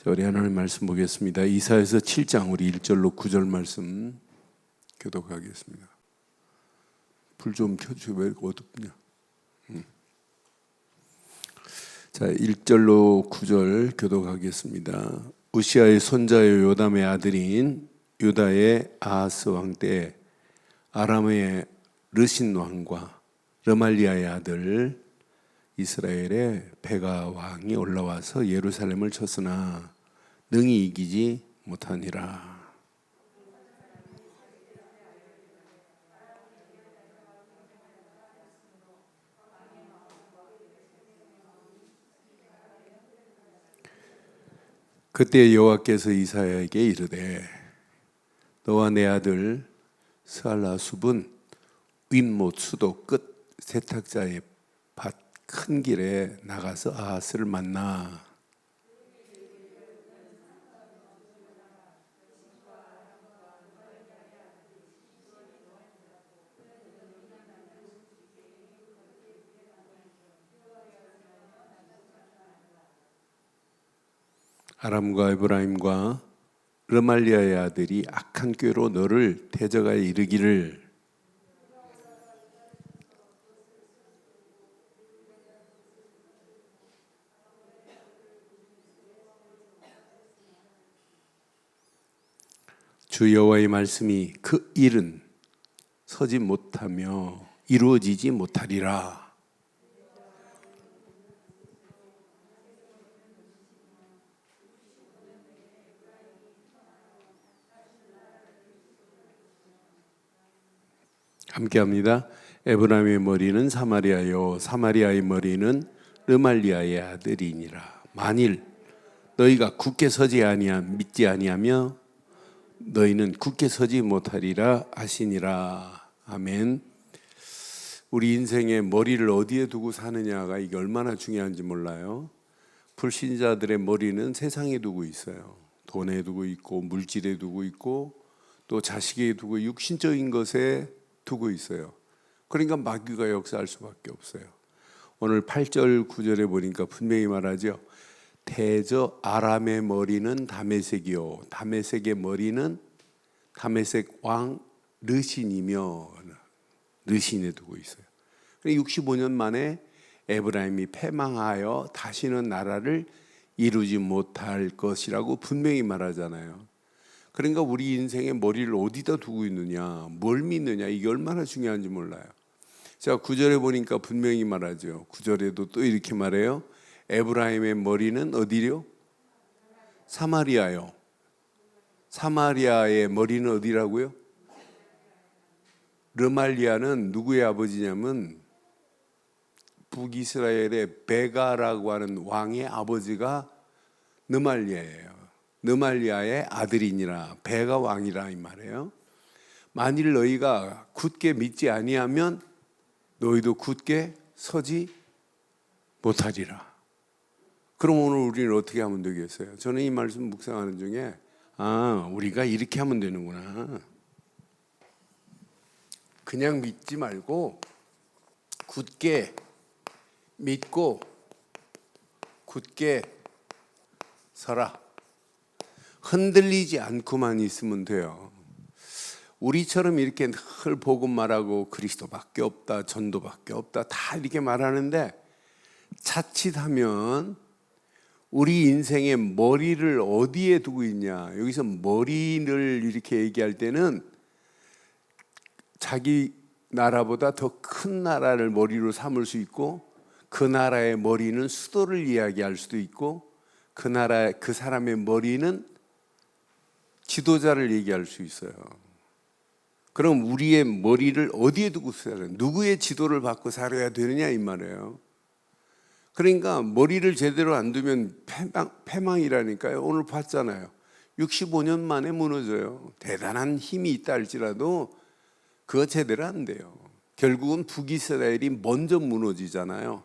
우리 하나님 말씀 보겠습니다. 이사야서 7장 우리 1절로 9절 말씀 교독하겠습니다. 불 좀 켜주세요. 왜 어둡냐? 자, 1절로 9절 교독하겠습니다. 우시아의 손자요 요담의 아들인 유다의 아하스 왕 때 아람의 르신 왕과 르말리아의 아들 이스라엘의 베가 왕이 올라와서 예루살렘을 쳤으나 능히 이기지 못하니라. 그때 여호와께서 이사야에게 이르되 너와 내 아들 스알라숲은 윗못 수도 끝 세탁자의 밭 큰 길에 나가서 아하스를 만나 아람과 에브라임과 르말리아의 아들이 악한 꾀로 너를 대적하여 이르기를 주 여호와의 말씀이 그 일은 서지 못하며 이루어지지 못하리라. 함께합니다. 에브라임의 머리는 사마리아요 사마리아의 머리는 르말리아의 아들이니라. 만일 너희가 굳게 서지 믿지 아니하며 너희는 굳게 서지 못하리라 하시니라. 아멘. 우리 인생의 머리를 어디에 두고 사느냐가 이게 얼마나 중요한지 몰라요. 불신자들의 머리는 세상에 두고 있어요. 돈에 두고 있고 물질에 두고 있고 또 자식에 두고 육신적인 것에 두고 있어요. 그러니까 마귀가 역사할 수밖에 없어요. 오늘 8절 9절에 보니까 분명히 말하죠. 대저 아람의 머리는 다메섹이요 다메섹의 머리는 다메섹 왕 르신이며 르신에 두고 있어요. 65년 만에 에브라임이 패망하여 다시는 나라를 이루지 못할 것이라고 분명히 말하잖아요. 그러니까 우리 인생의 머리를 어디다 두고 있느냐, 뭘 믿느냐, 이게 얼마나 중요한지 몰라요. 자, 9절에 보니까 분명히 말하죠. 9절에도 또 이렇게 말해요. 에브라임의 머리는 어디요? 사마리아요. 사마리아의 머리는 어디라고요? 르말리아는 누구의 아버지냐면 북이스라엘의 베가라고 하는 왕의 아버지가 르말리아예요. 르말리아의 아들이니라. 베가 왕이라 이 말이에요. 만일 너희가 굳게 믿지 아니하면 너희도 굳게 서지 못하리라. 그럼 오늘 우리는 어떻게 하면 되겠어요? 저는 이 말씀 묵상하는 중에 우리가 이렇게 하면 되는구나. 그냥 믿지 말고 굳게 믿고 굳게 서라. 흔들리지 않고만 있으면 돼요. 우리처럼 이렇게 늘 복음 말하고 그리스도밖에 없다, 전도밖에 없다 다 이렇게 말하는데 자칫하면 우리 인생의 머리를 어디에 두고 있냐. 여기서 머리를 이렇게 얘기할 때는 자기 나라보다 더 큰 나라를 머리로 삼을 수 있고 그 나라의 머리는 수도를 이야기할 수도 있고 그 사람의 머리는 지도자를 얘기할 수 있어요. 그럼 우리의 머리를 어디에 두고 살아야 누구의 지도를 받고 살아야 되느냐 이 말이에요. 그러니까 머리를 제대로 안 두면 패망이라니까요. 오늘 봤잖아요. 65년 만에 무너져요. 대단한 힘이 있다 할지라도 그거 제대로 안 돼요. 결국은 북이스라엘이 먼저 무너지잖아요.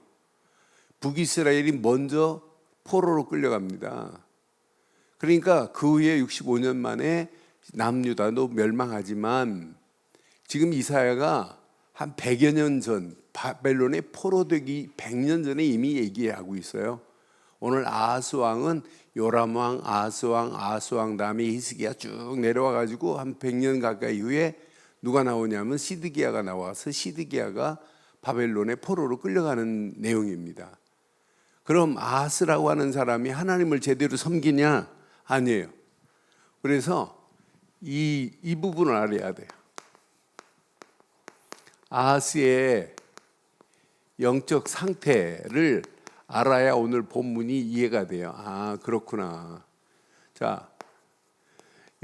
북이스라엘이 먼저 포로로 끌려갑니다. 그러니까 그 후에 65년 만에 남유다도 멸망하지만 지금 이사야가 한 100여 년 전 바벨론의 포로되기 100년 전에 이미 얘기하고 있어요. 오늘 아하스 왕은 요람왕, 아하스왕 다음에 히스기야 쭉 내려와 가지고 한 100년 가까이 후에 누가 나오냐면 시드기야가 나와서 시드기야가 바벨론의 포로로 끌려가는 내용입니다. 그럼 아하스라고 하는 사람이 하나님을 제대로 섬기냐? 아니에요. 그래서 이 부분을 알아야 돼요. 아하스의 영적 상태를 알아야 오늘 본문이 이해가 돼요. 아, 그렇구나. 자,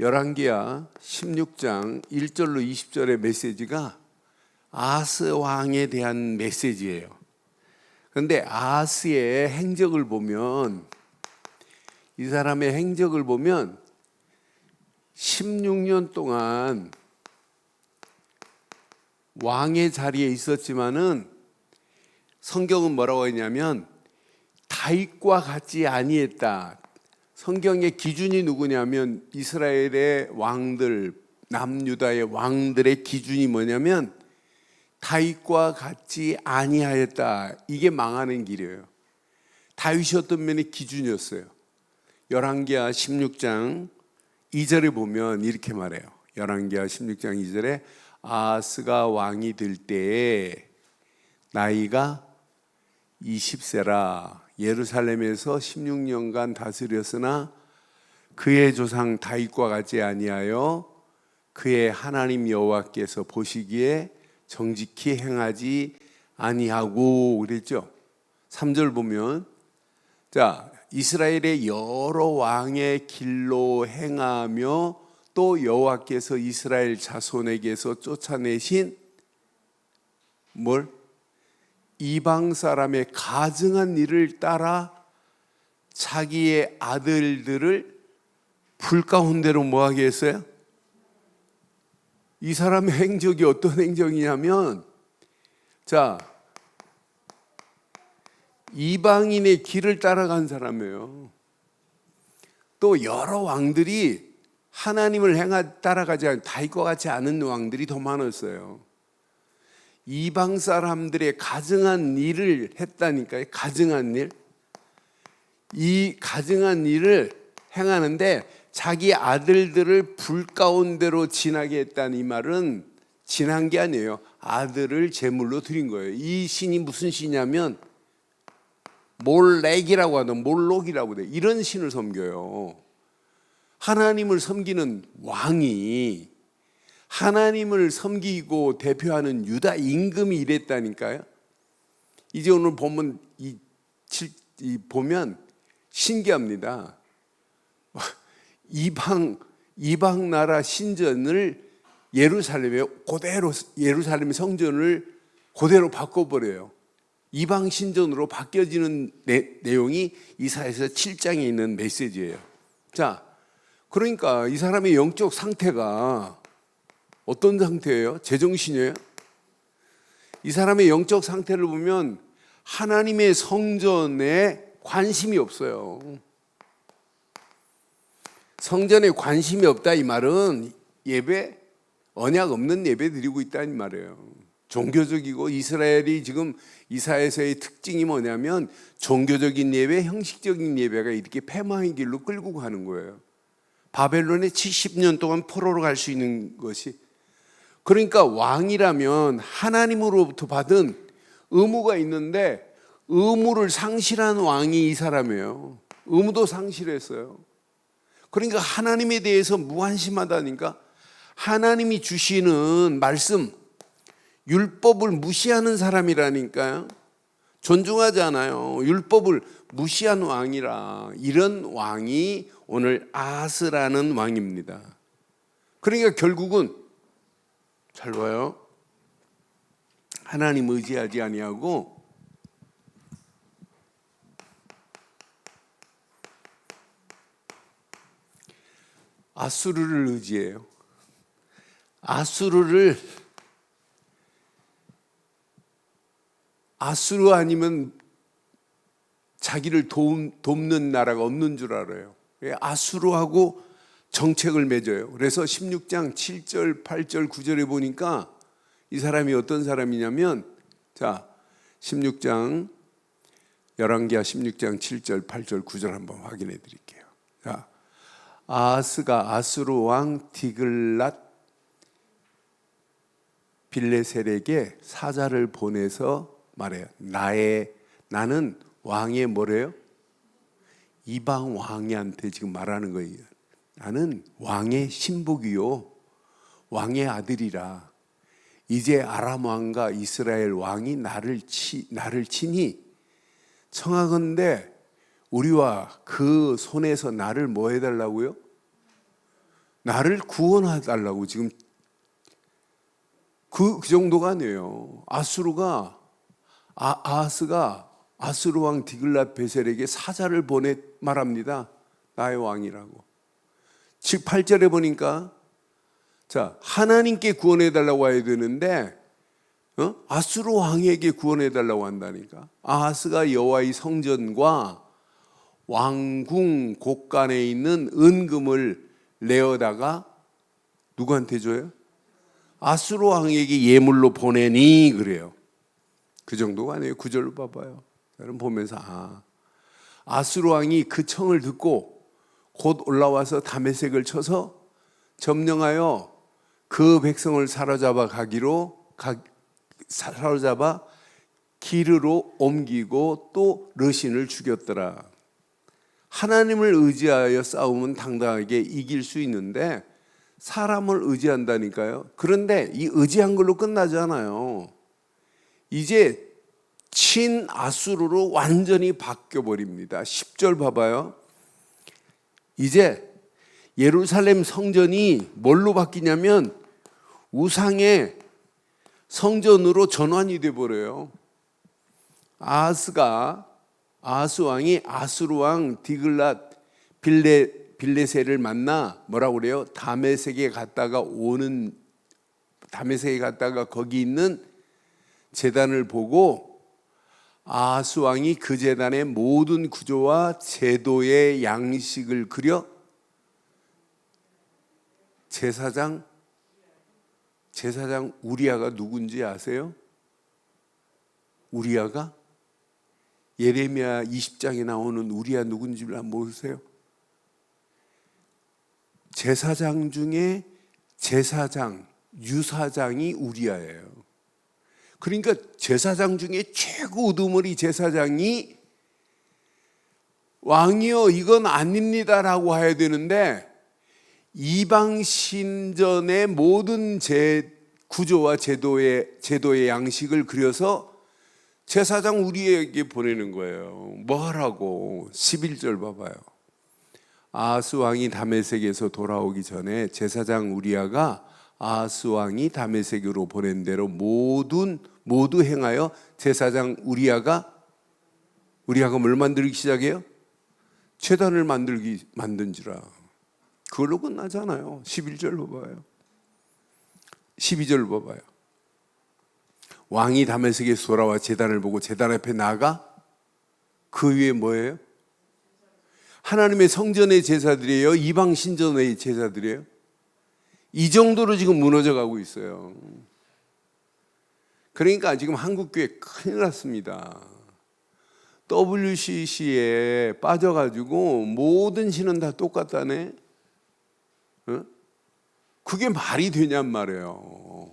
열왕기야 16장 1절로 20절의 메시지가 아하스 왕에 대한 메시지예요. 그런데 아하스의 행적을 보면, 이 사람의 행적을 보면 16년 동안 왕의 자리에 있었지만은 성경은 뭐라고 했냐면 다윗과 같지 아니했다. 성경의 기준이 누구냐면 이스라엘의 왕들, 남유다의 왕들의 기준이 뭐냐면 다윗과 같지 아니하였다. 이게 망하는 길이에요. 다윗이 어떤 면이 기준이었어요. 열왕기야 16장 2절에 보면 이렇게 말해요. 열왕기야 16장 2절에 아하스가 왕이 될 때에 나이가 20세라 예루살렘에서 16년간 다스렸으나 그의 조상 다윗과 같지 아니하여 그의 하나님 여호와께서 보시기에 정직히 행하지 아니하고 그랬죠. 3절 보면 자, 이스라엘의 여러 왕의 길로 행하며 또 여호와께서 이스라엘 자손에게서 쫓아내신 뭘? 이방 사람의 가증한 일을 따라 자기의 아들들을 불 가운데로 뭐하게 했어요? 이 사람의 행적이 어떤 행적이냐면 자, 이방인의 길을 따라간 사람이에요. 또 여러 왕들이 하나님을 따라가지 않은 다윗과 같지 않은 왕들이 더 많았어요. 이방 사람들의 가증한 일을 했다니까요. 가증한 일. 이 가증한 일을 행하는데 자기 아들들을 불 가운데로 지나게 했다는 이 말은 지난 게 아니에요. 아들을 제물로 드린 거예요. 이 신이 무슨 신이냐면 몰렉이라고 하는 몰록이라고 돼. 이런 신을 섬겨요. 하나님을 섬기는 왕이 하나님을 섬기고 대표하는 유다 임금이 이랬다니까요. 이제 오늘 보면 보면 신기합니다. 이방 나라 신전을 예루살렘에 그대로 예루살렘 성전을 그대로 바꿔버려요. 이방 신전으로 바뀌어지는 내용이 이사야서 7장에 있는 메시지예요. 자, 그러니까 이 사람의 영적 상태가 어떤 상태예요? 제정신이에요? 이 사람의 영적 상태를 보면 하나님의 성전에 관심이 없어요. 성전에 관심이 없다 이 말은 예배, 언약 없는 예배 드리고 있다는 말이에요. 종교적이고 이스라엘이 지금 이사야서의 특징이 뭐냐면 종교적인 예배, 형식적인 예배가 이렇게 패망의 길로 끌고 가는 거예요. 바벨론에 70년 동안 포로로 갈 수 있는 것이, 그러니까 왕이라면 하나님으로부터 받은 의무가 있는데 의무를 상실한 왕이 이 사람이에요. 의무도 상실했어요. 그러니까 하나님에 대해서 무관심하다니까. 하나님이 주시는 말씀, 율법을 무시하는 사람이라니까요. 존중하지 않아요. 율법을 무시한 왕이라. 이런 왕이 오늘 아하스라는 왕입니다. 그러니까 결국은 잘 봐요. 하나님 의지하지 아니하고 아수르를 의지해요. 아수르 아니면 자기를 돕는 나라가 없는 줄 알아요. 아수르하고 정책을 맺어요. 그래서 16장 7절, 8절, 9절에 보니까 이 사람이 어떤 사람이냐면 자, 16장 열왕기하 16장 7절, 8절, 9절 한번 확인해 드릴게요. 자, 아하스가 아수르 왕 디글랏 빌레셀에게 사자를 보내서 말해요. 나는 왕의 뭐래요? 이방 왕이한테 지금 말하는 거예요. 나는 왕의 신복이요, 왕의 아들이라. 이제 아람 왕과 이스라엘 왕이 나를 치니 청하건대 우리와 그 손에서 나를 뭐 해달라고요? 나를 구원해달라고. 지금 그 정도가 아니에요. 아하스가 아수르 왕 디글랏 베셀에게 사자를 보내 말합니다. 나의 왕이라고. 즉 8절에 보니까 자, 하나님께 구원해달라고 해야 되는데 아수르 왕에게 구원해달라고 한다니까. 아하스가 여호와의 성전과 왕궁 곳간에 있는 은금을 내어다가 누구한테 줘요? 아수르 왕에게 예물로 보내니 그래요. 그 정도가 아니에요. 9절로 봐봐요. 여러분 보면서 아수르 왕이 그 청을 듣고 곧 올라와서 다메섹을 쳐서 점령하여 그 백성을 사로잡아 기르로 옮기고 또 르신을 죽였더라. 하나님을 의지하여 싸우면 당당하게 이길 수 있는데 사람을 의지한다니까요. 그런데 이 의지한 걸로 끝나지 않아요. 이제 친아수르로 완전히 바뀌어버립니다. 10절 봐봐요. 이제 예루살렘 성전이 뭘로 바뀌냐면 우상의 성전으로 전환이 돼버려요. 아하스 왕이 아수르 왕 디글랏 빌레셀을 만나 뭐라고 그래요? 다메섹에 갔다가 거기 있는 제단을 보고 아하스 왕이 그 제단의 모든 구조와 제도의 양식을 그려 제사장 우리아가 누군지 아세요? 우리아가 예레미야 20장에 나오는 우리아 누군지 모르세요? 제사장 중에 유사장이 우리아예요. 그러니까 제사장 중에 최고 우두머리 제사장이 왕이여 이건 아닙니다라고 해야 되는데 이방 신전의 모든 구조와 제도의 양식을 그려서 제사장 우리에게 보내는 거예요. 뭐 하라고? 11절 봐봐요. 아하스 왕이 다메섹에서 돌아오기 전에 제사장 우리아가 아하스 왕이 다메섹으로 보낸 대로 모두 행하여 제사장 우리아가 뭘 만들기 시작해요? 제단을 만든지라. 그걸로 끝나잖아요. 11절로 봐요. 12절로 봐봐요. 왕이 다메섹에서 돌아와 제단을 보고 제단 앞에 나가 그 위에 뭐예요? 하나님의 성전의 제사들이에요? 이방 신전의 제사들이에요? 이 정도로 지금 무너져 가고 있어요. 그러니까 지금 한국교회 큰일 났습니다. WCC에 빠져가지고 모든 신은 다 똑같다네. 그게 말이 되냔 말이에요.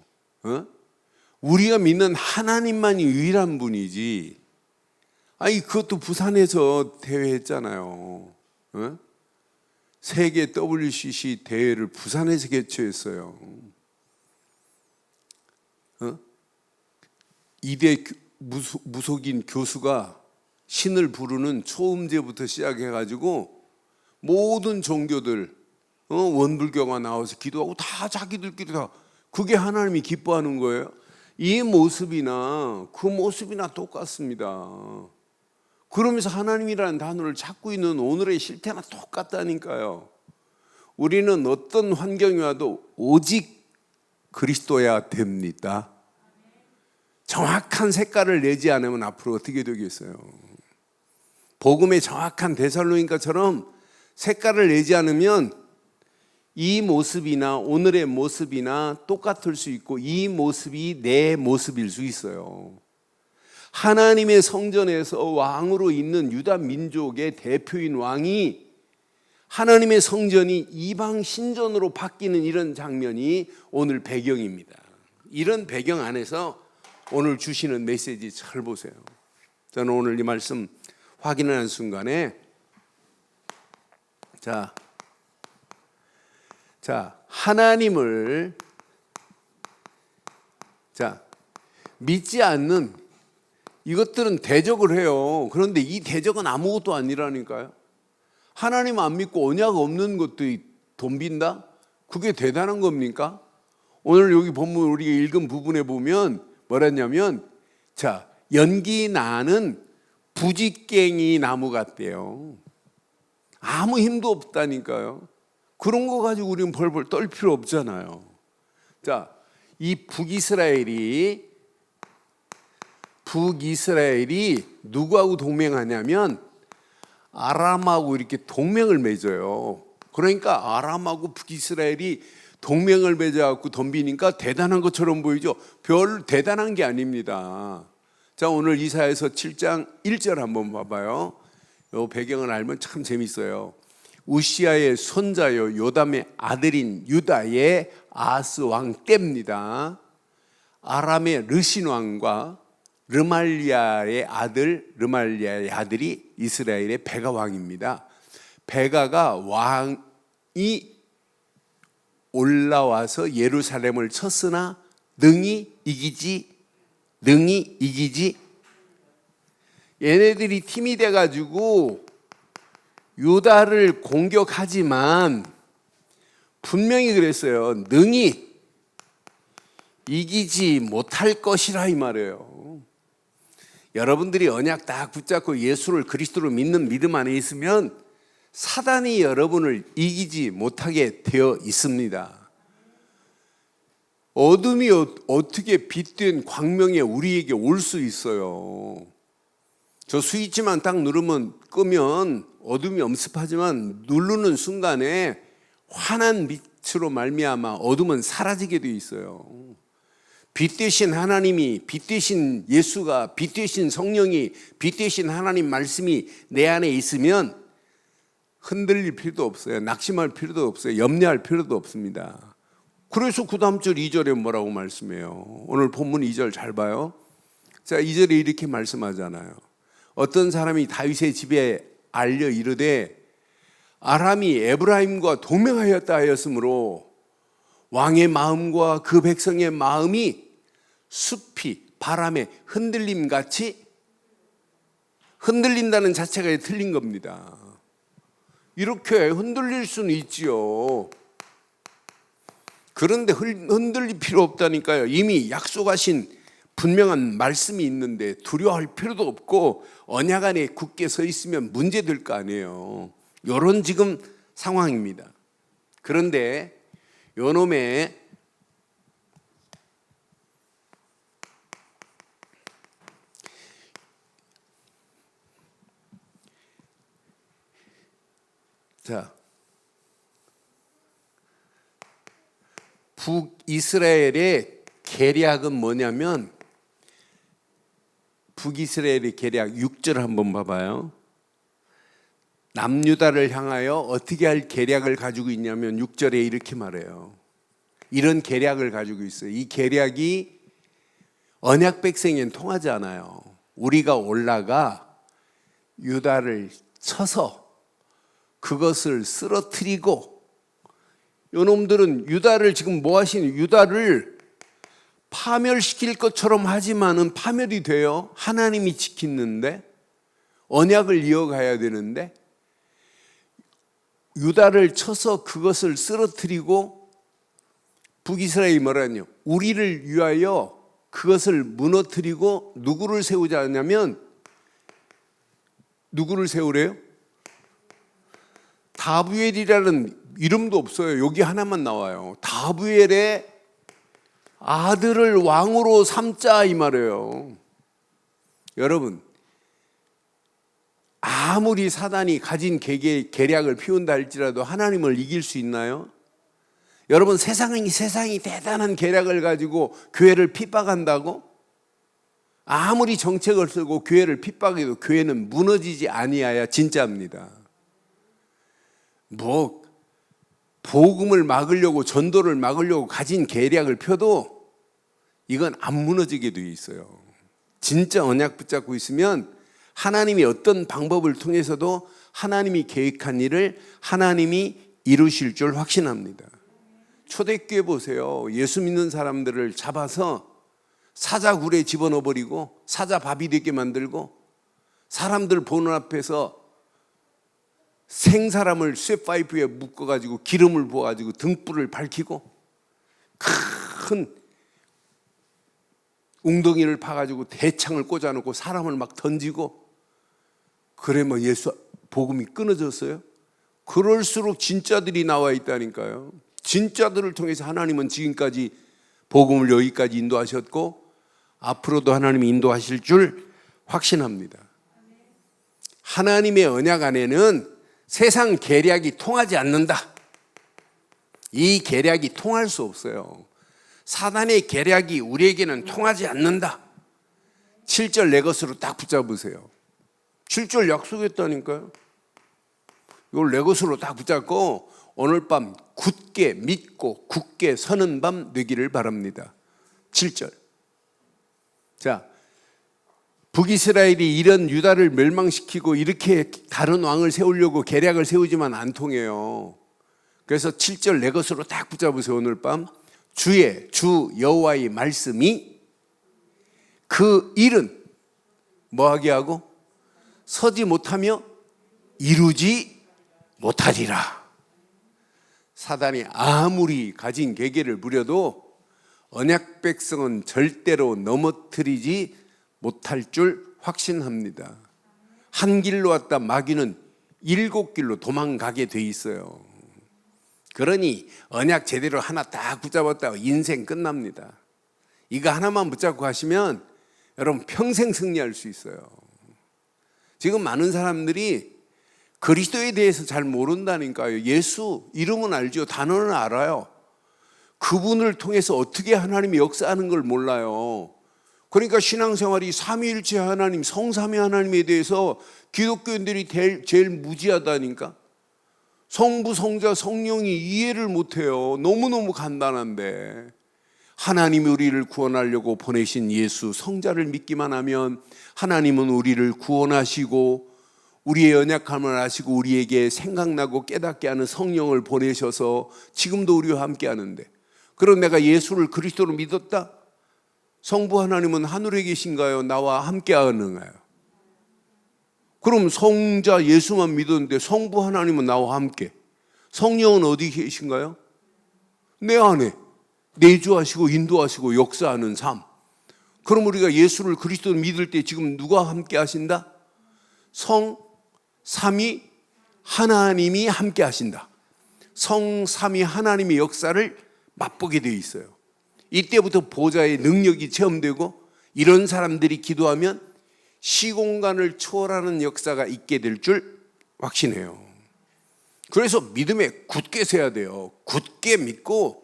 우리가 믿는 하나님만이 유일한 분이지. 아니 그것도 부산에서 대회했잖아요. 세계 WCC 대회를 부산에서 개최했어요. 이대 무속인 교수가 신을 부르는 초음제부터 시작해가지고 모든 종교들 원불교가 나와서 기도하고 다 자기들끼리 다 그게 하나님이 기뻐하는 거예요. 이 모습이나 그 모습이나 똑같습니다. 그러면서 하나님이라는 단어를 찾고 있는 오늘의 실태나 똑같다니까요. 우리는 어떤 환경이 와도 오직 그리스도야 됩니다. 정확한 색깔을 내지 않으면 앞으로 어떻게 되겠어요? 복음의 정확한 데살로니가처럼 색깔을 내지 않으면 이 모습이나 오늘의 모습이나 똑같을 수 있고 이 모습이 내 모습일 수 있어요. 하나님의 성전에서 왕으로 있는 유다 민족의 대표인 왕이 하나님의 성전이 이방 신전으로 바뀌는 이런 장면이 오늘 배경입니다. 이런 배경 안에서 오늘 주시는 메시지 잘 보세요. 저는 오늘 이 말씀 확인하는 순간에 하나님을 믿지 않는 이것들은 대적을 해요. 그런데 이 대적은 아무것도 아니라니까요. 하나님 안 믿고 언약 없는 것도 돈 빈다? 그게 대단한 겁니까? 오늘 여기 본문 우리가 읽은 부분에 보면 뭐랬냐면 연기 나는 부직갱이 나무 같대요. 아무 힘도 없다니까요. 그런 거 가지고 우리는 벌벌 떨 필요 없잖아요. 이 북이스라엘이 누구하고 동맹하냐면 아람하고 이렇게 동맹을 맺어요. 그러니까 아람하고 북이스라엘이 동맹을 맺어갖고 덤비니까 대단한 것처럼 보이죠. 별 대단한 게 아닙니다. 오늘 이사야서 7장 1절 한번 봐봐요. 이 배경을 알면 참 재밌어요. 우시아의 손자요 요담의 아들인 유다의 아하스 왕 때입니다. 아람의 르신 왕과 르말리아의 아들이 이스라엘의 베가 왕입니다. 베가가 왕이 올라와서 예루살렘을 쳤으나 능히 이기지. 얘네들이 팀이 돼가지고 유다를 공격하지만 분명히 그랬어요. 능히 이기지 못할 것이라 이 말이에요. 여러분들이 언약 딱 붙잡고 예수를 그리스도로 믿는 믿음 안에 있으면 사단이 여러분을 이기지 못하게 되어 있습니다. 어둠이 어떻게 빛된 광명에 우리에게 올 수 있어요. 저 스위치만 딱 누르면 끄면 어둠이 엄습하지만 누르는 순간에 환한 빛으로 말미암아 어둠은 사라지게 되어 있어요. 빛 되신 하나님이, 빛 되신 예수가, 빛 되신 성령이, 빛 되신 하나님 말씀이 내 안에 있으면 흔들릴 필요도 없어요. 낙심할 필요도 없어요. 염려할 필요도 없습니다. 그래서 그 다음 절 2절에 뭐라고 말씀해요? 오늘 본문 2절 잘 봐요. 2절에 이렇게 말씀하잖아요. 어떤 사람이 다윗의 집에 알려 이르되 아람이 에브라임과 동맹하였다 하였으므로 왕의 마음과 그 백성의 마음이 숲이 바람에 흔들림같이 흔들린다는 자체가 틀린 겁니다. 이렇게 흔들릴 수는 있지요. 그런데 흔들릴 필요 없다니까요. 이미 약속하신 분명한 말씀이 있는데 두려워할 필요도 없고 언약 안에 굳게 서 있으면 문제될 거 아니에요. 이런 지금 상황입니다. 그런데 요놈의 북이스라엘의 계략은 뭐냐면 북이스라엘의 계략 6절 한번 봐봐요. 남유다를 향하여 어떻게 할 계략을 가지고 있냐면 6절에 이렇게 말해요. 이런 계략을 가지고 있어요. 이 계략이 언약 백성에는 통하지 않아요. 우리가 올라가 유다를 쳐서 그것을 쓰러뜨리고, 요놈들은 유다를 지금 뭐 하시는, 유다를 파멸시킬 것처럼 하지만은 파멸이 돼요. 하나님이 지키는데, 언약을 이어가야 되는데, 유다를 쳐서 그것을 쓰러뜨리고, 북이스라엘이 뭐라냐, 우리를 위하여 그것을 무너뜨리고 누구를 세우자 하냐면, 누구를 세우래요? 다부엘이라는 이름도 없어요. 여기 하나만 나와요. 다부엘의 아들을 왕으로 삼자 이 말이에요. 여러분, 아무리 사단이 가진 계략을 피운다 할지라도 하나님을 이길 수 있나요? 여러분, 세상이 대단한 계략을 가지고 교회를 핍박한다고? 아무리 정책을 쓰고 교회를 핍박해도 교회는 무너지지 아니하야 진짜입니다. 뭐 복음을 막으려고, 전도를 막으려고 가진 계략을 펴도 이건 안 무너지게 돼 있어요. 진짜 언약 붙잡고 있으면 하나님이 어떤 방법을 통해서도 하나님이 계획한 일을 하나님이 이루실 줄 확신합니다. 초대교회 보세요. 예수 믿는 사람들을 잡아서 사자굴에 집어넣어 버리고 사자밥이 되게 만들고, 사람들 보는 앞에서 생사람을 쇠파이프에 묶어가지고 기름을 부어가지고 등불을 밝히고, 큰 웅덩이를 파가지고 대창을 꽂아놓고 사람을 막 던지고, 그래 뭐 예수 복음이 끊어졌어요? 그럴수록 진짜들이 나와 있다니까요. 진짜들을 통해서 하나님은 지금까지 복음을 여기까지 인도하셨고 앞으로도 하나님이 인도하실 줄 확신합니다. 하나님의 언약 안에는 세상 계략이 통하지 않는다. 이 계략이 통할 수 없어요. 사단의 계략이 우리에게는 통하지 않는다. 7절 내 것으로 딱 붙잡으세요. 7절 약속했다니까요. 이걸 내 것으로 딱 붙잡고 오늘 밤 굳게 믿고 굳게 서는 밤 되기를 바랍니다. 7절. 자, 북이스라엘이 이런 유다를 멸망시키고 이렇게 다른 왕을 세우려고 계략을 세우지만 안 통해요. 그래서 7절 내 것으로 딱 붙잡으세요. 오늘 밤 주 여호와의 말씀이 그 일은 뭐하게 하고 서지 못하며 이루지 못하리라. 사단이 아무리 가진 계계를 부려도 언약 백성은 절대로 넘어뜨리지 못할 줄 확신합니다. 한 길로 왔다 마귀는 7길로 도망가게 돼 있어요. 그러니 언약 제대로 하나 딱 붙잡았다고 인생 끝납니다. 이거 하나만 붙잡고 하시면 여러분 평생 승리할 수 있어요. 지금 많은 사람들이 그리스도에 대해서 잘 모른다니까요. 예수 이름은 알죠. 단어는 알아요. 그분을 통해서 어떻게 하나님이 역사하는 걸 몰라요. 그러니까 신앙생활이 삼위일체 하나님, 성삼위 하나님에 대해서 기독교인들이 제일 무지하다니까. 성부, 성자, 성령이 이해를 못해요. 너무너무 간단한데 하나님이 우리를 구원하려고 보내신 예수 성자를 믿기만 하면 하나님은 우리를 구원하시고 우리의 연약함을 아시고 우리에게 생각나고 깨닫게 하는 성령을 보내셔서 지금도 우리와 함께 하는데, 그럼 내가 예수를 그리스도로 믿었다? 성부 하나님은 하늘에 계신가요? 나와 함께 하는가요? 그럼 성자 예수만 믿었는데 성부 하나님은 나와 함께, 성령은 어디 계신가요? 내 안에 내주하시고 인도하시고 역사하는 삶. 그럼 우리가 예수를 그리스도로 믿을 때 지금 누가 함께 하신다? 성삼위 하나님이 함께 하신다. 성삼위 하나님의 역사를 맛보게 되어 있어요. 이때부터 보좌의 능력이 체험되고 이런 사람들이 기도하면 시공간을 초월하는 역사가 있게 될 줄 확신해요. 그래서 믿음에 굳게 서야 돼요. 굳게 믿고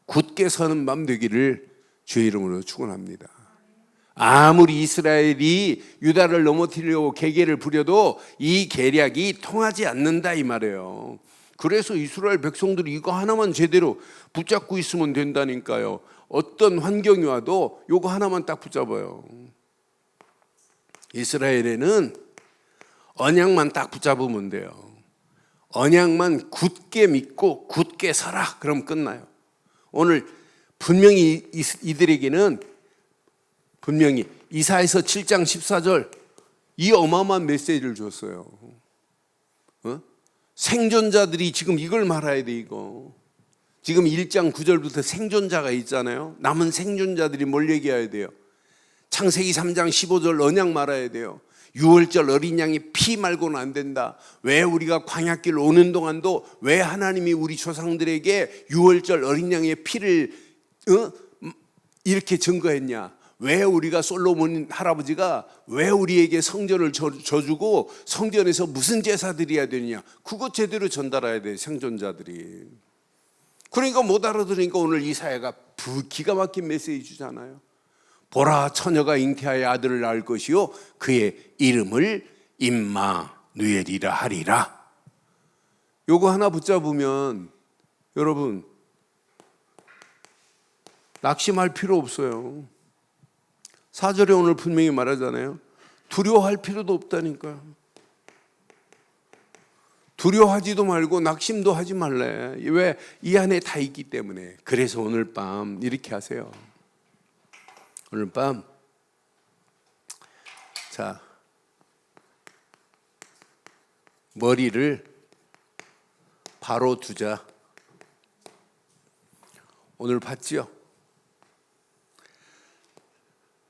굳게 서는 밤 되기를 주의 이름으로 축원합니다. 아무리 이스라엘이 유다를 넘어뜨리려고 계계를 부려도 이 계략이 통하지 않는다 이 말이에요. 그래서 이스라엘 백성들이 이거 하나만 제대로 붙잡고 있으면 된다니까요. 어떤 환경이 와도 이거 하나만 딱 붙잡아요. 이스라엘에는 언약만 딱 붙잡으면 돼요. 언약만 굳게 믿고 굳게 서라. 그럼 끝나요. 오늘 분명히 이들에게는 분명히 이사야서 7장 14절 이 어마어마한 메시지를 줬어요. 생존자들이 지금 이걸 말해야 돼. 이거 지금 1장 9절부터 생존자가 있잖아요. 남은 생존자들이 뭘 얘기해야 돼요? 창세기 3장 15절 언약 말아야 돼요. 6월절 어린 양이 피 말고는 안 된다. 왜 우리가 광야길 오는 동안도 왜 하나님이 우리 조상들에게 6월절 어린 양의 피를 이렇게 증거했냐? 왜 우리가 솔로몬 할아버지가 왜 우리에게 성전을 져주고 성전에서 무슨 제사 드려야 되느냐? 그것 제대로 전달해야 돼, 생존자들이. 그러니까 못 알아들으니까 오늘 이사야가 기가 막힌 메시지 주잖아요. 보라, 처녀가 잉태하여 아들을 낳을 것이요 그의 이름을 임마누엘이라 하리라. 요거 하나 붙잡으면 여러분 낙심할 필요 없어요. 4절에 오늘 분명히 말하잖아요. 두려워할 필요도 없다니까요. 두려워하지도 말고 낙심도 하지 말래. 왜? 이 안에 다 있기 때문에. 그래서 오늘 밤 이렇게 하세요. 오늘 밤 자, 머리를 바로 두자. 오늘 봤죠?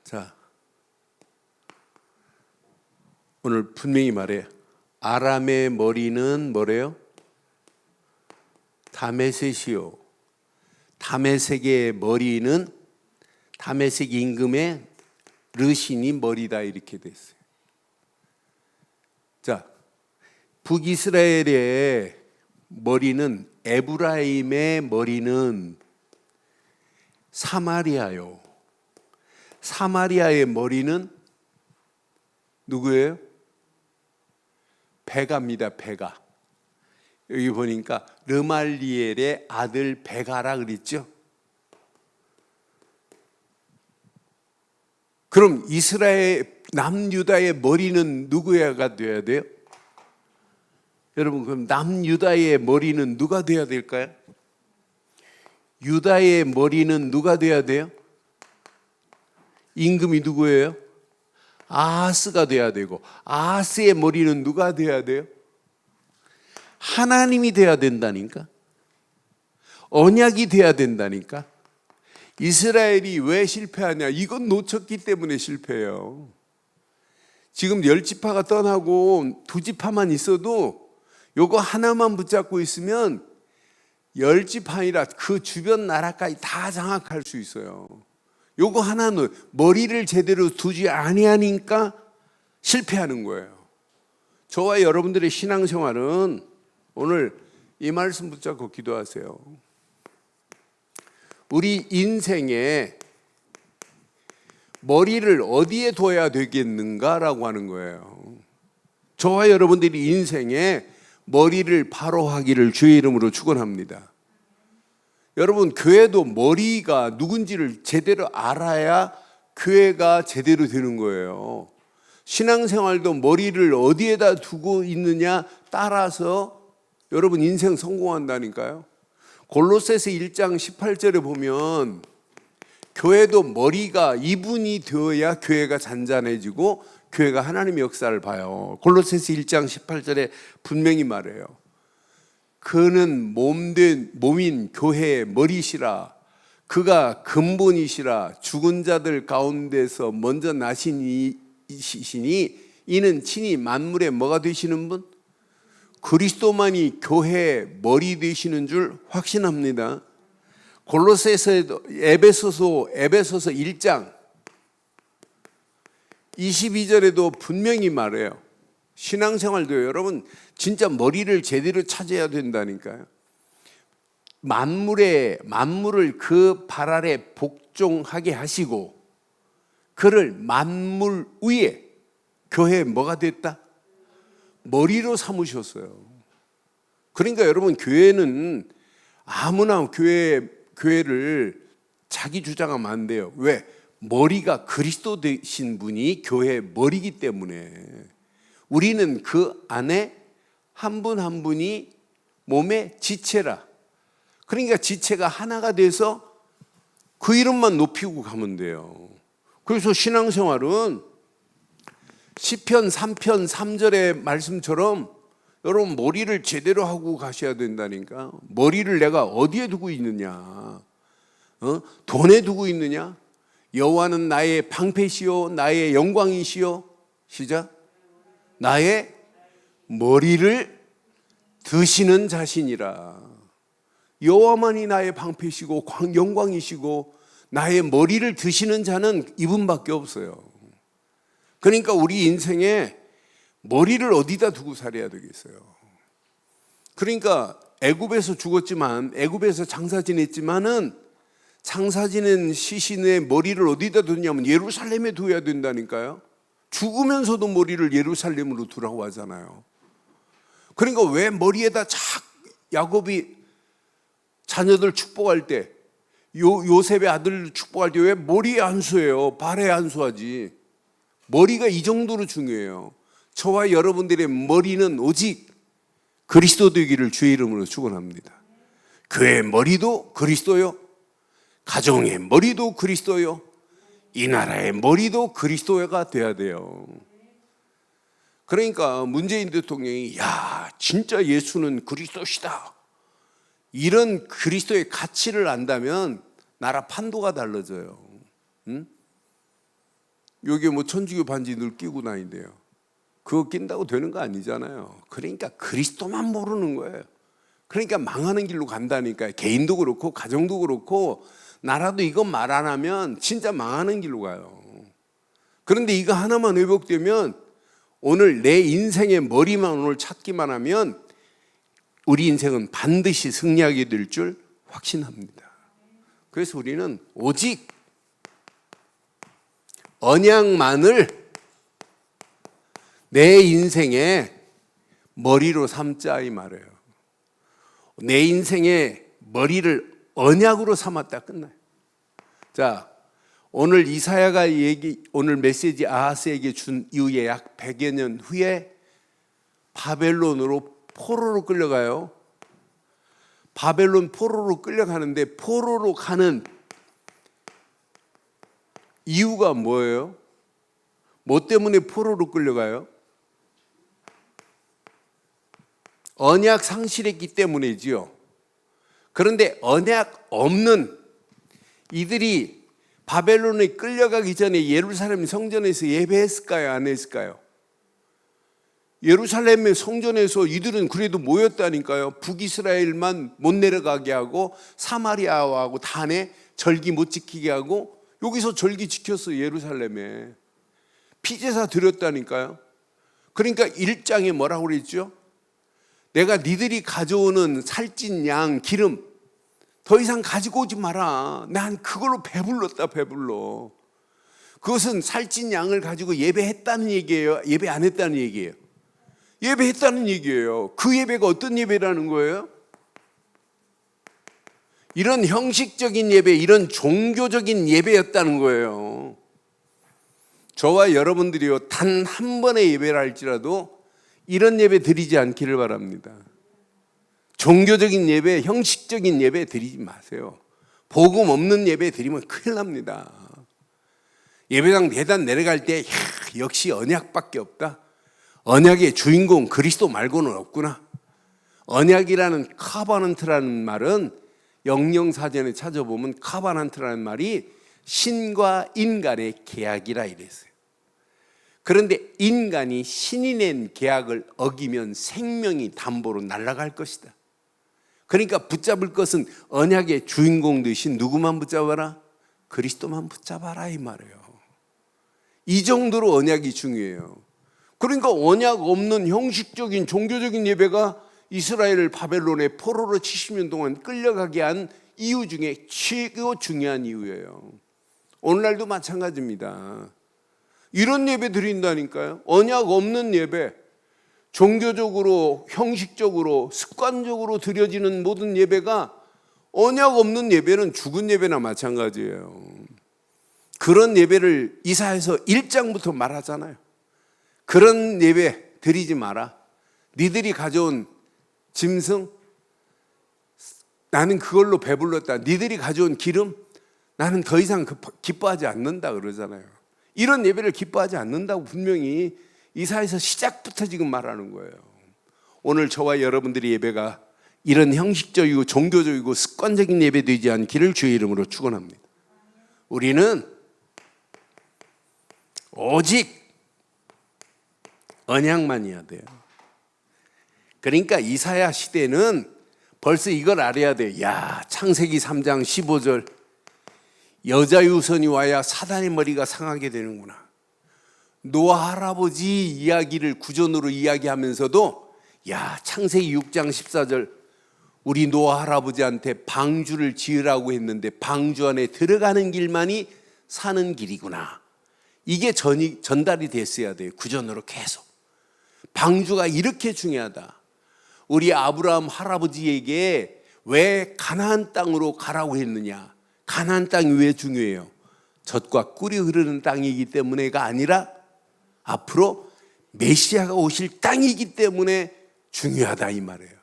자, 오늘 분명히 말해요. 아람의 머리는 뭐래요? 다메섹이요. 다메섹의 머리는 다메섹 임금의 르신이 머리다 이렇게 됐어요. 자, 북이스라엘의 머리는 에브라임의 머리는 사마리아요. 사마리아의 머리는 누구예요? 베가입니다. 베가. 여기 보니까 르말리엘의 아들 베가라 그랬죠. 그럼 이스라엘 남유다의 머리는 누구가 돼야 돼요? 여러분, 그럼 남유다의 머리는 누가 돼야 될까요? 유다의 머리는 누가 돼야 돼요? 임금이 누구예요? 아하스가 돼야 되고, 아하스의 머리는 누가 돼야 돼요? 하나님이 돼야 된다니까. 언약이 돼야 된다니까. 이스라엘이 왜 실패하냐? 이건 놓쳤기 때문에 실패해요. 지금 10지파가 떠나고 2지파만 있어도 요거 하나만 붙잡고 있으면 10지파 아니라 그 주변 나라까지 다 장악할 수 있어요. 요거 하나는 머리를 제대로 두지 아니하니까 실패하는 거예요. 저와 여러분들의 신앙생활은 오늘 이 말씀 붙잡고 기도하세요. 우리 인생에 머리를 어디에 둬야 되겠는가라고 하는 거예요. 저와 여러분들이 인생에 머리를 바로 하기를 주의 이름으로 축원합니다. 여러분, 교회도 머리가 누군지를 제대로 알아야 교회가 제대로 되는 거예요. 신앙생활도 머리를 어디에다 두고 있느냐 따라서 여러분 인생 성공한다니까요. 골로새서 1장 18절에 보면 교회도 머리가 이분이 되어야 교회가 잔잔해지고 교회가 하나님의 역사를 봐요. 골로새서 1장 18절에 분명히 말해요. 그는 몸인 교회의 머리시라. 그가 근본이시라. 죽은 자들 가운데서 먼저 나신 이시니 이는 친히 만물의 뭐가 되시는 분? 그리스도만이 교회의 머리 되시는 줄 확신합니다. 골로새서에도 에베소서 1장 22절에도 분명히 말해요. 신앙생활도 여러분 진짜 머리를 제대로 찾아야 된다니까요. 만물을 그 발 아래 복종하게 하시고 그를 만물 위에 교회에 뭐가 됐다? 머리로 삼으셨어요. 그러니까 여러분 교회는 아무나 교회를 자기 주장하면 안 돼요. 왜? 머리가 그리스도 되신 분이 교회의 머리이기 때문에 우리는 그 안에 한 분 한 분이 몸의 지체라. 그러니까 지체가 하나가 돼서 그 이름만 높이고 가면 돼요. 그래서 신앙생활은 시편 3편 3절의 말씀처럼 여러분 머리를 제대로 하고 가셔야 된다니까. 머리를 내가 어디에 두고 있느냐? 돈에 두고 있느냐? 여호와는 나의 방패시요 나의 영광이시요. 시작. 나의 머리를 드시는 자신이라. 여호와만이 나의 방패시고 영광이시고 나의 머리를 드시는 자는 이분밖에 없어요. 그러니까 우리 인생에 머리를 어디다 두고 살아야 되겠어요. 그러니까 애굽에서 죽었지만 애굽에서 장사 지냈지만은 장사 지낸 시신의 머리를 어디다 두냐면 예루살렘에 둬야 된다니까요. 죽으면서도 머리를 예루살렘으로 두라고 하잖아요. 그러니까 왜 머리에다 자꾸 야곱이 자녀들 축복할 때, 요셉의 아들 축복할 때 왜 머리에 안수해요? 발에 안수하지. 머리가 이 정도로 중요해요. 저와 여러분들의 머리는 오직 그리스도 되기를 주의 이름으로 축원합니다. 교회의 머리도 그리스도요, 가정의 머리도 그리스도요, 이 나라의 머리도 그리스도가 돼야 돼요. 그러니까 문재인 대통령이 야, 진짜 예수는 그리스도시다, 이런 그리스도의 가치를 안다면 나라 판도가 달라져요. 응? 여기 뭐 천주교 반지 늘 끼고 다닌대요. 그거 낀다고 되는 거 아니잖아요. 그러니까 그리스도만 모르는 거예요. 그러니까 망하는 길로 간다니까요. 개인도 그렇고 가정도 그렇고 나라도 이것 말 안 하면 진짜 망하는 길로 가요. 그런데 이거 하나만 회복되면, 오늘 내 인생의 머리만 오늘 찾기만 하면 우리 인생은 반드시 승리하게 될 줄 확신합니다. 그래서 우리는 오직 언약만을 내 인생의 머리로 삼자, 이 말이에요. 내 인생의 머리를 언약으로 삼았다 끝나요. 자, 오늘 이사야가 오늘 메시지 아하스에게 준 이후에 약 100여 년 후에 바벨론으로 포로로 끌려가요. 바벨론 포로로 끌려가는데, 포로로 가는 이유가 뭐예요? 뭐 때문에 포로로 끌려가요? 언약 상실했기 때문이지요. 그런데 언약 없는 이들이 바벨론에 끌려가기 전에 예루살렘 성전에서 예배했을까요? 안 했을까요? 예루살렘의 성전에서 이들은 그래도 모였다니까요. 북이스라엘만 못 내려가게 하고 사마리아하고 단에 절기 못 지키게 하고, 여기서 절기 지켰어요. 예루살렘에 피제사 드렸다니까요. 그러니까 1장에 뭐라고 그랬죠? 내가 니들이 가져오는 살찐 양 기름 더 이상 가지고 오지 마라. 난 그걸로 배불렀다, 배불러. 그것은 살찐 양을 가지고 예배했다는 얘기예요? 예배 안 했다는 얘기예요? 예배했다는 얘기예요. 그 예배가 어떤 예배라는 거예요? 이런 형식적인 예배, 이런 종교적인 예배였다는 거예요. 저와 여러분들이요, 단 한 번의 예배를 할지라도 이런 예배 드리지 않기를 바랍니다. 종교적인 예배, 형식적인 예배 드리지 마세요. 복음 없는 예배 드리면 큰일 납니다. 예배당 계단 내려갈 때 역시 언약밖에 없다. 언약의 주인공 그리스도 말고는 없구나. 언약이라는 카바넌트라는 말은 영영사전에 찾아보면 카바넌트라는 말이 신과 인간의 계약이라 이랬어요. 그런데 인간이 신이 낸 계약을 어기면 생명이 담보로 날아갈 것이다. 그러니까 붙잡을 것은 언약의 주인공 되신 누구만 붙잡아라? 그리스도만 붙잡아라, 이 말이에요. 이 정도로 언약이 중요해요. 그러니까 언약 없는 형식적인 종교적인 예배가 이스라엘을 바벨론의 포로로 70년 동안 끌려가게 한 이유 중에 최고 중요한 이유예요. 오늘날도 마찬가지입니다. 이런 예배 드린다니까요. 언약 없는 예배, 종교적으로 형식적으로 습관적으로 드려지는 모든 예배가, 언약 없는 예배는 죽은 예배나 마찬가지예요. 그런 예배를 이사야서 1장부터 말하잖아요. 그런 예배 드리지 마라. 니들이 가져온 짐승, 나는 그걸로 배불렀다. 니들이 가져온 기름, 나는 더 이상 기뻐하지 않는다 그러잖아요. 이런 예배를 기뻐하지 않는다고 분명히 이사야서 시작부터 지금 말하는 거예요. 오늘 저와 여러분들의 예배가 이런 형식적이고 종교적이고 습관적인 예배 되지 않기를 주의 이름으로 축원합니다. 우리는 오직 언약만이어야 돼요. 그러니까 이사야 시대는 벌써 이걸 알아야 돼요. 야, 창세기 3장 15절 여자 유선이 와야 사단의 머리가 상하게 되는구나. 노아 할아버지 이야기를 구전으로 이야기하면서도 야, 창세기 6장 14절 우리 노아 할아버지한테 방주를 지으라고 했는데 방주 안에 들어가는 길만이 사는 길이구나. 이게 전달이 됐어야 돼요. 구전으로 계속. 방주가 이렇게 중요하다. 우리 아브라함 할아버지에게 왜 가나안 땅으로 가라고 했느냐? 가나안 땅이 왜 중요해요? 젖과 꿀이 흐르는 땅이기 때문에가 아니라 앞으로 메시아가 오실 땅이기 때문에 중요하다 이 말이에요.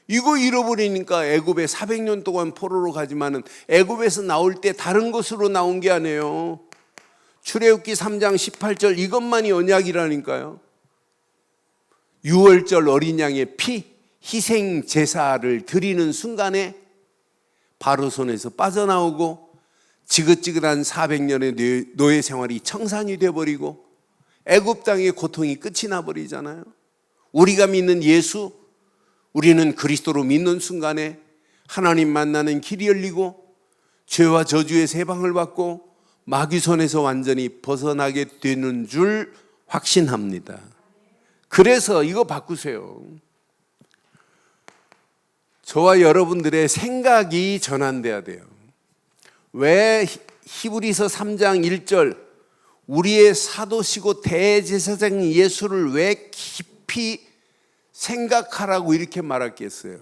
이거 잃어버리니까 애굽에 400년 동안 포로로 가지만은 애굽에서 나올 때 다른 곳으로 나온 게 아니에요. 출애굽기 3장 18절 이것만이 언약이라니까요. 유월절 어린 양의 피 희생 제사를 드리는 순간에 바로 손에서 빠져나오고 지긋지긋한 400년의 노예 생활이 청산이 돼버리고 애굽 땅의 고통이 끝이 나버리잖아요. 우리가 믿는 예수, 우리는 그리스도로 믿는 순간에 하나님 만나는 길이 열리고 죄와 저주의 세방을 받고 마귀 손에서 완전히 벗어나게 되는 줄 확신합니다. 그래서 이거 바꾸세요. 저와 여러분들의 생각이 전환돼야 돼요. 왜 히브리서 3장 1절 우리의 사도시고 대제사장 예수를 왜 깊이 생각하라고 이렇게 말했겠어요?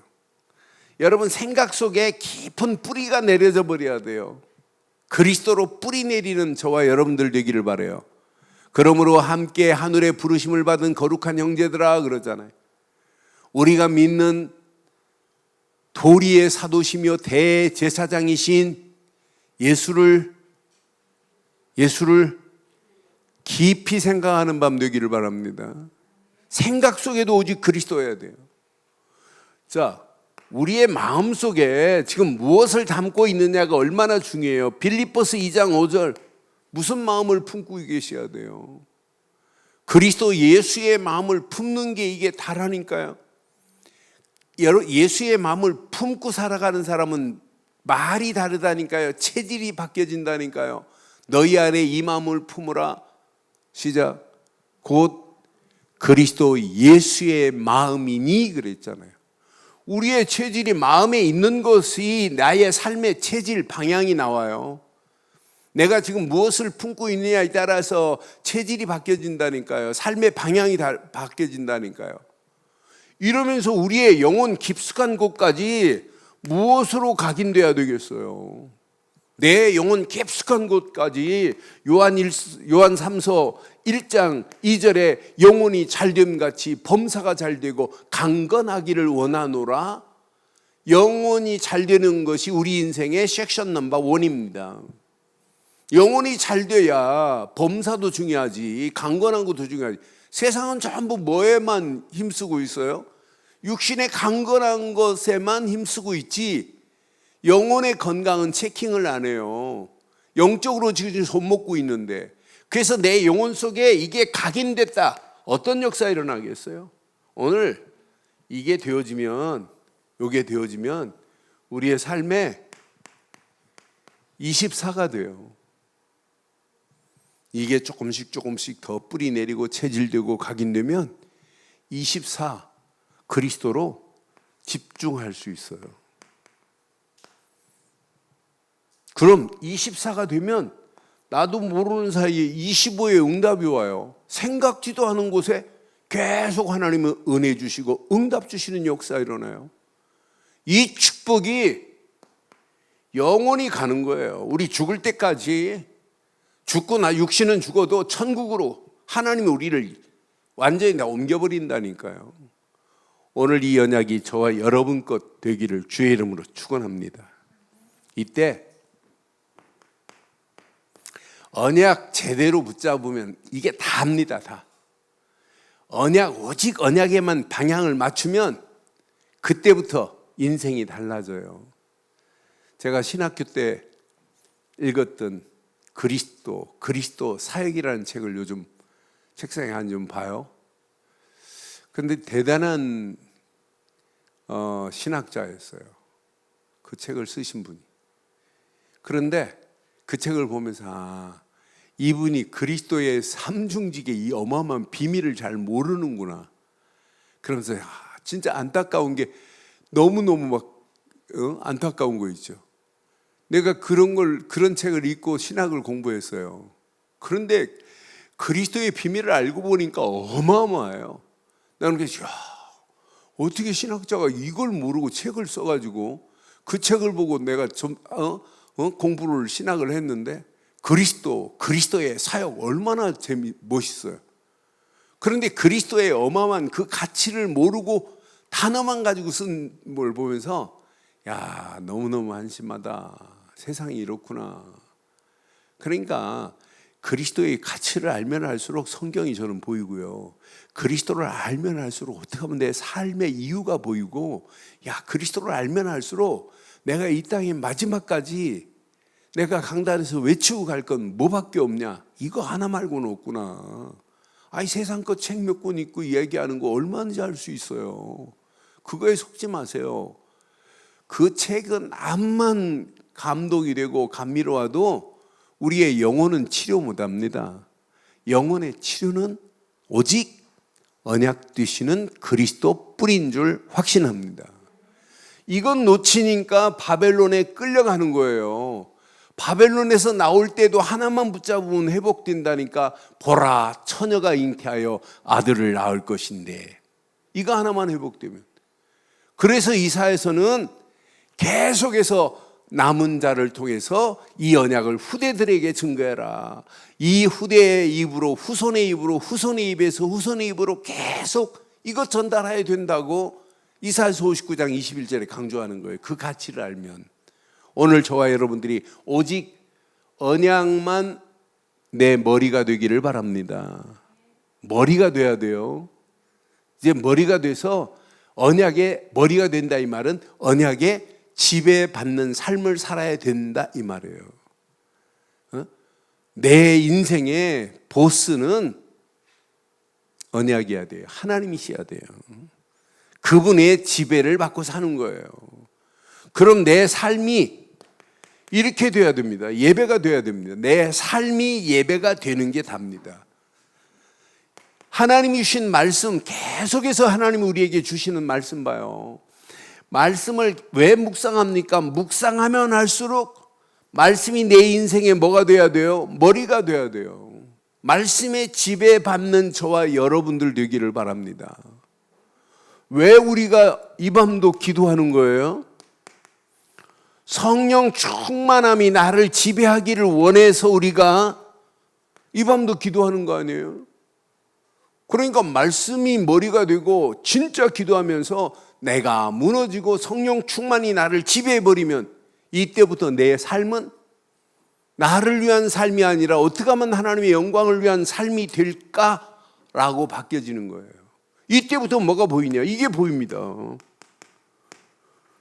여러분 생각 속에 깊은 뿌리가 내려져 버려야 돼요. 그리스도로 뿌리 내리는 저와 여러분들 되기를 바라요. 그러므로 함께 하늘의 부르심을 받은 거룩한 형제들아 그러잖아요. 우리가 믿는 도리의 사도시며 대제사장이신 예수를 깊이 생각하는 밤 되기를 바랍니다. 생각 속에도 오직 그리스도여야 돼요. 자, 우리의 마음 속에 지금 무엇을 담고 있느냐가 얼마나 중요해요. 빌립보서 2장 5절 무슨 마음을 품고 계셔야 돼요. 그리스도 예수의 마음을 품는 게 이게 다라니까요. 예수의 마음을 품고 살아가는 사람은 말이 다르다니까요. 체질이 바뀌어진다니까요. 너희 안에 이 마음을 품으라. 시작. 곧 그리스도 예수의 마음이니 그랬잖아요. 우리의 체질이 마음에 있는 것이 나의 삶의 체질 방향이 나와요. 내가 지금 무엇을 품고 있느냐에 따라서 체질이 바뀌어진다니까요. 삶의 방향이 바뀌어진다니까요. 이러면서 우리의 영혼 깊숙한 곳까지 무엇으로 각인돼야 되겠어요? 내 영혼 깊숙한 곳까지 요한 3서 1장 2절에 영혼이 잘됨 같이 범사가 잘되고 강건하기를 원하노라. 영혼이 잘되는 것이 우리 인생의 섹션 넘버 1입니다. 영혼이 잘돼야 범사도 중요하지 강건한 것도 중요하지. 세상은 전부 뭐에만 힘쓰고 있어요? 육신의 강건한 것에만 힘쓰고 있지 영혼의 건강은 체킹을 안 해요. 영적으로 지금 손먹고 있는데 그래서 내 영혼 속에 이게 각인됐다. 어떤 역사가 일어나겠어요? 오늘 이게 되어지면 우리의 삶에 24가 돼요. 이게 조금씩 더 뿌리 내리고 체질되고 각인되면 24 그리스도로 집중할 수 있어요. 그럼 24가 되면 나도 모르는 사이에 25의 응답이 와요. 생각지도 않은 곳에 계속 하나님은 은혜 주시고 응답 주시는 역사가 일어나요. 이 축복이 영원히 가는 거예요. 우리 죽을 때까지 죽고 육신은 죽어도 천국으로 하나님이 우리를 완전히 다 옮겨버린다니까요. 오늘 이 언약이 저와 여러분 것 되기를 주의 이름으로 축원합니다. 이때 언약 제대로 붙잡으면 이게 다입니다. 다. 오직 언약에만 방향을 맞추면 그때부터 인생이 달라져요. 제가 신학교 때 읽었던 그리스도 사역이라는 책을 요즘 책상에 한 좀 봐요. 그런데 대단한 신학자였어요. 그 책을 쓰신 분이. 그런데 그 책을 보면서 이분이 그리스도의 삼중직의 이 어마어마한 비밀을 잘 모르는구나. 그러면서 진짜 안타까운 게 너무너무 안타까운 거 있죠. 내가 그런 책을 읽고 신학을 공부했어요. 그런데 그리스도의 비밀을 알고 보니까 어마어마해요. 나는 그래서 어떻게 신학자가 이걸 모르고 책을 써가지고 그 책을 보고 내가 공부를 신학을 했는데 그리스도의 사역 얼마나 멋있어요. 그런데 그리스도의 어마어마한 그 가치를 모르고 단어만 가지고 쓴 걸 보면서 야, 너무너무 한심하다. 세상이 이렇구나. 그러니까 그리스도의 가치를 알면 알수록 성경이 저는 보이고요. 그리스도를 알면 알수록 어떻게 하면 내 삶의 이유가 보이고, 야, 그리스도를 알면 알수록 내가 이 땅의 마지막까지 내가 강단에서 외치고 갈 건 뭐밖에 없냐? 이거 하나 말고는 없구나. 아이, 세상 것 책 몇 권 읽고 얘기하는 거 얼마든지 할 수 있어요. 그거에 속지 마세요. 그 책은 암만 감동이 되고 감미로워도 우리의 영혼은 치료 못합니다. 영혼의 치료는 오직 언약 되시는 그리스도 뿌린 줄 확신합니다. 이건 놓치니까 바벨론에 끌려가는 거예요. 바벨론에서 나올 때도 하나만 붙잡으면 회복된다니까, 보라, 처녀가 잉태하여 아들을 낳을 것인데, 이거 하나만 회복되면. 그래서 이사야서는 계속해서 남은 자를 통해서 이 언약을 후대들에게 증거해라. 이 후대의 입으로, 후손의 입으로, 후손의 입에서 후손의 입으로 계속 이것 전달해야 된다고 이사야서 59장 21절에 강조하는 거예요. 그 가치를 알면. 오늘 저와 여러분들이 오직 언약만 내 머리가 되기를 바랍니다. 머리가 돼야 돼요. 이제 머리가 돼서 언약의 머리가 된다, 이 말은 언약의 지배받는 삶을 살아야 된다, 이 말이에요. 내 인생의 보스는 언약이어야 돼요. 하나님이셔야 돼요. 그분의 지배를 받고 사는 거예요. 그럼 내 삶이 이렇게 돼야 됩니다. 예배가 돼야 됩니다. 내 삶이 예배가 되는 게 답니다. 하나님이 주신 말씀, 계속해서 하나님이 우리에게 주시는 말씀 봐요. 말씀을 왜 묵상합니까? 묵상하면 할수록 말씀이 내 인생에 뭐가 돼야 돼요? 머리가 돼야 돼요. 말씀에 지배받는 저와 여러분들 되기를 바랍니다. 왜 우리가 이 밤도 기도하는 거예요? 성령 충만함이 나를 지배하기를 원해서 우리가 이 밤도 기도하는 거 아니에요? 그러니까 말씀이 머리가 되고 진짜 기도하면서 내가 무너지고 성령 충만이 나를 지배해버리면 이때부터 내 삶은 나를 위한 삶이 아니라 어떻게 하면 하나님의 영광을 위한 삶이 될까라고 바뀌어지는 거예요. 이때부터 뭐가 보이냐? 이게 보입니다.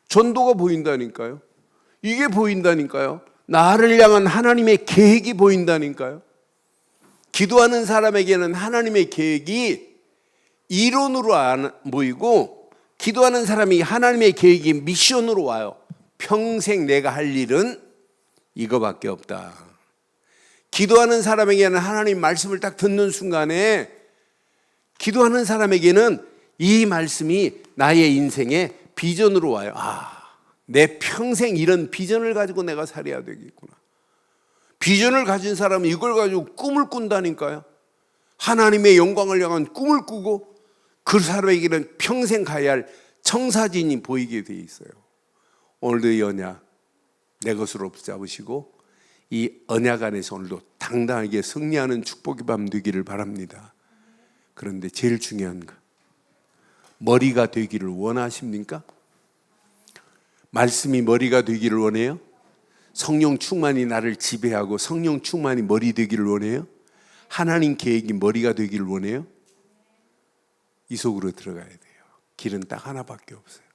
전도가 보인다니까요. 이게 보인다니까요. 나를 향한 하나님의 계획이 보인다니까요. 기도하는 사람에게는 하나님의 계획이 이론으로 안 보이고, 기도하는 사람이 하나님의 계획이 미션으로 와요. 평생 내가 할 일은 이거밖에 없다. 기도하는 사람에게는 하나님 말씀을 딱 듣는 순간에, 기도하는 사람에게는 이 말씀이 나의 인생의 비전으로 와요. 내 평생 이런 비전을 가지고 내가 살아야 되겠구나. 비전을 가진 사람은 이걸 가지고 꿈을 꾼다니까요. 하나님의 영광을 향한 꿈을 꾸고 그 사람에게는 평생 가야 할 청사진이 보이게 돼 있어요. 오늘도 이 언약 내 것으로 붙잡으시고 이 언약 안에서 오늘도 당당하게 승리하는 축복의 밤 되기를 바랍니다. 그런데 제일 중요한 거, 머리가 되기를 원하십니까? 말씀이 머리가 되기를 원해요? 성령 충만이 나를 지배하고 성령 충만이 머리 되기를 원해요? 하나님 계획이 머리가 되기를 원해요? 이 속으로 들어가야 돼요. 길은 딱 하나밖에 없어요.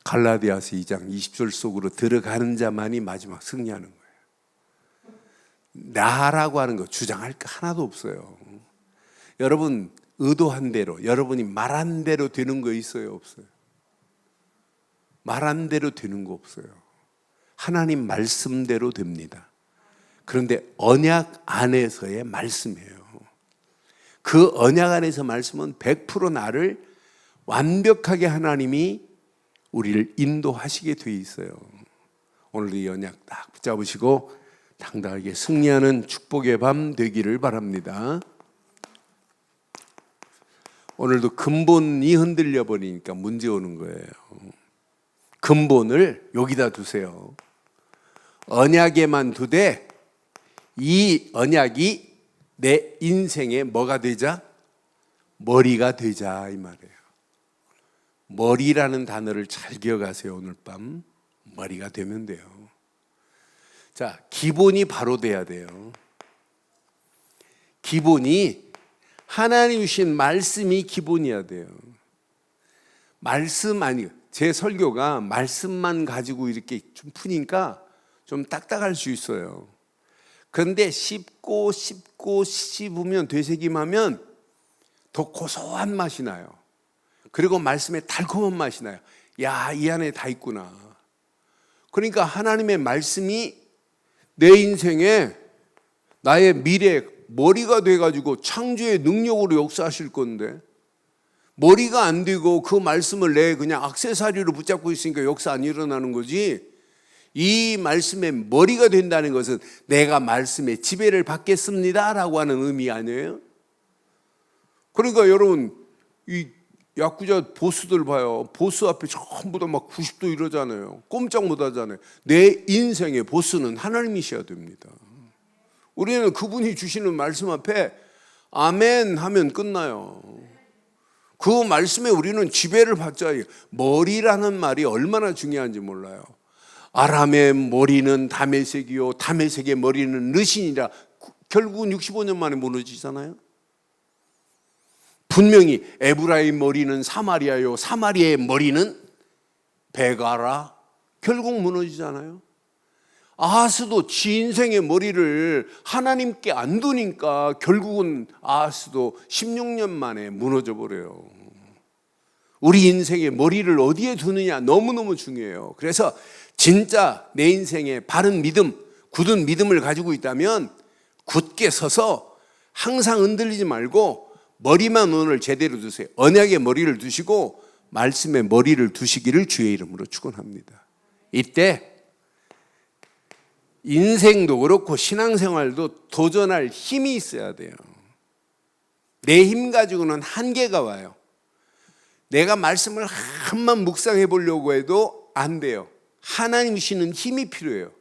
갈라디아서 2장 20절 속으로 들어가는 자만이 마지막 승리하는 거예요. 나라고 하는 거 주장할 거 하나도 없어요. 여러분 의도한 대로, 여러분이 말한 대로 되는 거 있어요? 없어요? 말한 대로 되는 거 없어요. 하나님 말씀대로 됩니다. 그런데 언약 안에서의 말씀이에요. 그 언약 안에서 말씀은 100% 나를 완벽하게 하나님이 우리를 인도하시게 돼 있어요. 오늘도 이 언약 딱 붙잡으시고 당당하게 승리하는 축복의 밤 되기를 바랍니다. 오늘도 근본이 흔들려 버리니까 문제 오는 거예요. 근본을 여기다 두세요. 언약에만 두되 이 언약이 내 인생의 뭐가 되자? 머리가 되자 이 말이에요. 머리라는 단어를 잘 기억하세요. 오늘 밤 머리가 되면 돼요. 자, 기본이 바로 돼야 돼요. 기본이 하나님 주신 말씀이 기본이어야 돼요. 말씀 아니, 제 설교가 말씀만 가지고 이렇게 좀 푸니까 좀 딱딱할 수 있어요. 그런데 씹고 씹으면 되새김하면 더 고소한 맛이 나요. 그리고 말씀에 달콤한 맛이 나요. 야, 이 안에 다 있구나. 그러니까 하나님의 말씀이 내 인생에 나의 미래 머리가 돼가지고 창조의 능력으로 역사하실 건데 머리가 안 되고 그 말씀을 내 그냥 액세서리로 붙잡고 있으니까 역사 안 일어나는 거지. 이 말씀의 머리가 된다는 것은 내가 말씀의 지배를 받겠습니다 라고 하는 의미 아니에요? 그러니까 여러분 이 야쿠자 보스들 봐요. 보스 앞에 전부 다 막 90도 이러잖아요. 꼼짝 못 하잖아요. 내 인생의 보스는 하나님이셔야 됩니다. 우리는 그분이 주시는 말씀 앞에 아멘 하면 끝나요. 그 말씀에 우리는 지배를 받자. 머리라는 말이 얼마나 중요한지 몰라요. 아람의 머리는 다메섹이요 다메섹의 머리는 르신이라. 결국은 65년 만에 무너지잖아요. 분명히 에브라임 머리는 사마리아요 사마리아의 머리는 베가라. 결국 무너지잖아요. 아하스도 지 인생의 머리를 하나님께 안 두니까 결국은 아하스도 16년 만에 무너져 버려요. 우리 인생의 머리를 어디에 두느냐 너무너무 중요해요. 그래서 진짜 내 인생에 바른 믿음, 굳은 믿음을 가지고 있다면 굳게 서서 항상 흔들리지 말고 머리만 오늘 제대로 두세요. 언약의 머리를 두시고 말씀의 머리를 두시기를 주의 이름으로 축원합니다. 이때 인생도 그렇고 신앙생활도 도전할 힘이 있어야 돼요. 내 힘 가지고는 한계가 와요. 내가 말씀을 한번 묵상해 보려고 해도 안 돼요. 하나님 주시는 힘이 필요해요.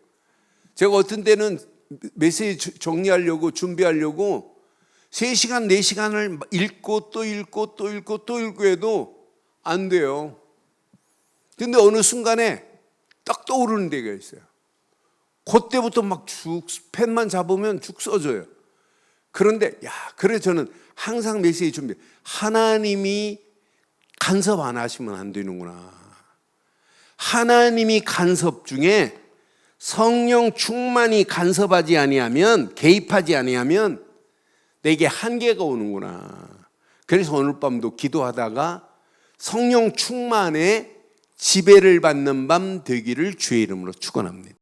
제가 어떤 때는 메시지 정리하려고 준비하려고 3시간, 4시간을 읽고 또 읽고 또 읽고 또 읽고 해도 안 돼요. 근데 어느 순간에 딱 떠오르는 데가 있어요. 그때부터 막 쭉 펜만 잡으면 쭉 써져요. 그런데 그래 저는 항상 메시지 준비. 하나님이 간섭 안 하시면 안 되는구나. 하나님이 간섭 중에 성령 충만이 간섭하지 아니하면, 개입하지 아니하면 내게 한계가 오는구나. 그래서 오늘 밤도 기도하다가 성령 충만의 지배를 받는 밤 되기를 주의 이름으로 축원합니다.